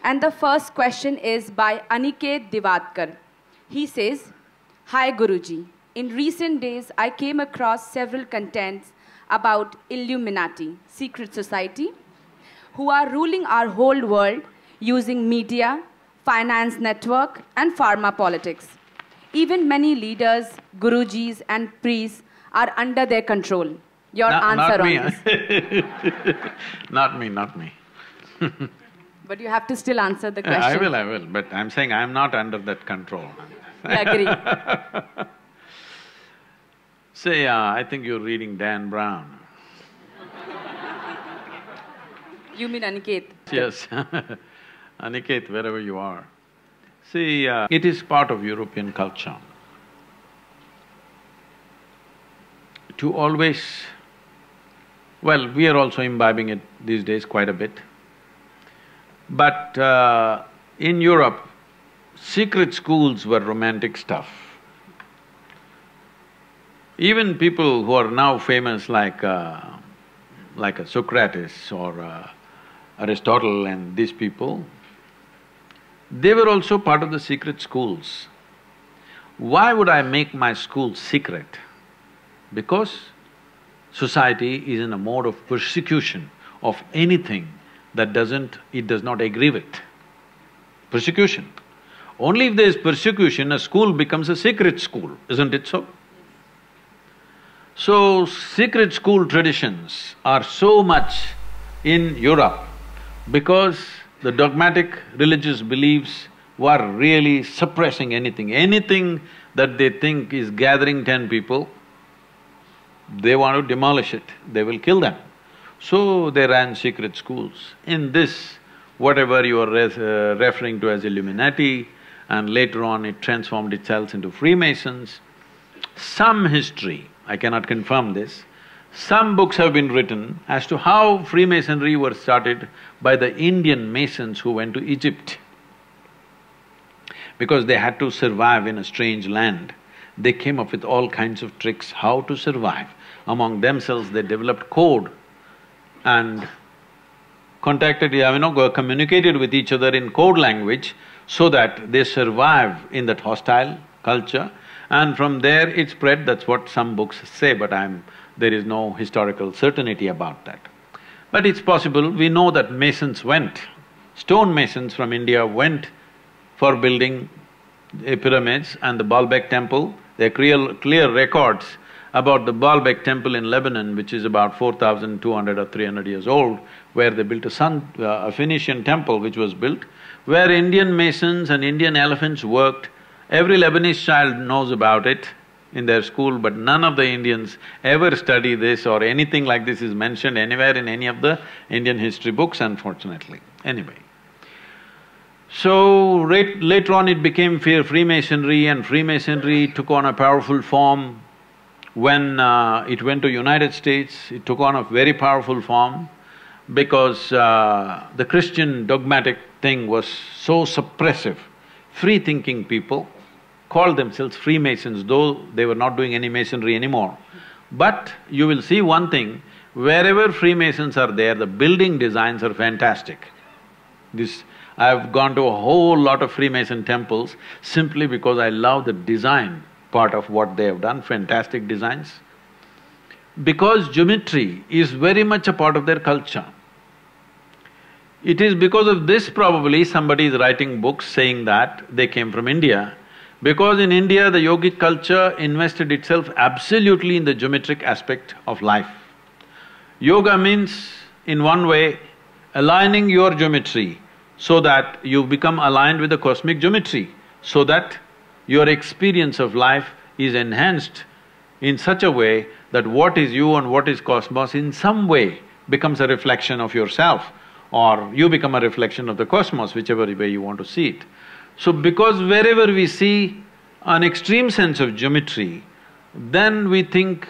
And the first question is by Aniket Divadkar. He says, Hi Guruji, in recent days I came across several contents about Illuminati, secret society, who are ruling our whole world using media, finance network and pharma politics. Even many leaders, Gurujis and priests are under their control. Your answer on this? Not me, not me. But you have to still answer the question. I will, but I'm saying I'm not under that control. I agree. Say, I think you're reading Dan Brown. You mean Aniket? Yes. Aniket, wherever you are. See, it is part of European culture to always… Well, we are also imbibing it these days quite a bit. But in Europe, secret schools were romantic stuff. Even people who are now famous like a Socrates or Aristotle and these people, they were also part of the secret schools. Why would I make my school secret? Because society is in a mode of persecution of anything that it does not agree with. Persecution. Only if there is persecution, a school becomes a secret school, isn't it so? So, secret school traditions are so much in Europe because the dogmatic religious beliefs were really suppressing anything. Anything that they think is gathering 10 people, they want to demolish it, they will kill them. So they ran secret schools. In this, whatever you are referring to as Illuminati, and later on it transformed itself into Freemasons, some history, I cannot confirm this, some books have been written as to how Freemasonry was started by the Indian Masons who went to Egypt. Because they had to survive in a strange land, they came up with all kinds of tricks how to survive. Among themselves, they developed code and communicated with each other in code language so that they survive in that hostile culture, and from there it spread. That's what some books say, but there is no historical certainty about that. But it's possible. We know that masons went, stone masons from India went for building pyramids and the Baalbek temple. There are clear records about the Baalbek temple in Lebanon, which is about 4,200 or 300 years old, where they built a Phoenician temple which was built, where Indian masons and Indian elephants worked. Every Lebanese child knows about it in their school, but none of the Indians ever study this or anything like this is mentioned anywhere in any of the Indian history books, unfortunately. Anyway. So, later on it became Freemasonry, and Freemasonry took on a powerful form. When it went to United States, it took on a very powerful form because the Christian dogmatic thing was so suppressive. Free-thinking people called themselves Freemasons, though they were not doing any masonry anymore. But you will see one thing, wherever Freemasons are there, the building designs are fantastic. I've gone to a whole lot of Freemason temples simply because I love the design part of what they have done, fantastic designs. Because geometry is very much a part of their culture. It is because of this probably somebody is writing books saying that they came from India, because in India the yogic culture invested itself absolutely in the geometric aspect of life. Yoga means, in one way, aligning your geometry so that you become aligned with the cosmic geometry, so that your experience of life is enhanced in such a way that what is you and what is cosmos in some way becomes a reflection of yourself, or you become a reflection of the cosmos, whichever way you want to see it. So because wherever we see an extreme sense of geometry, then we think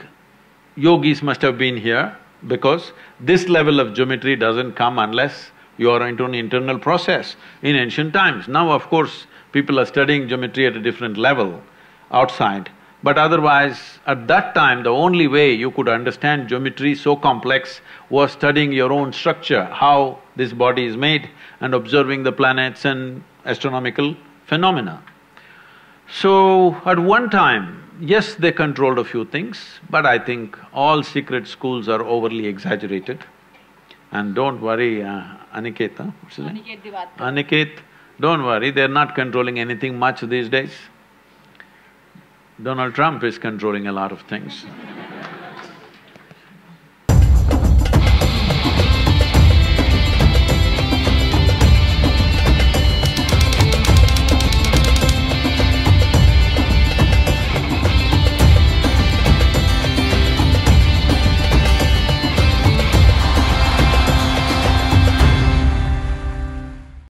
yogis must have been here, because this level of geometry doesn't come unless you are into an internal process in ancient times. Now, of course, people are studying geometry at a different level outside, but otherwise, at that time, the only way you could understand geometry so complex was studying your own structure, how this body is made, and observing the planets and astronomical phenomena. So, at one time, yes, they controlled a few things, but I think all secret schools are overly exaggerated. And don't worry, Aniket, what's his name? Aniket Diwakar. Aniket, don't worry, they're not controlling anything much these days. Donald Trump is controlling a lot of things.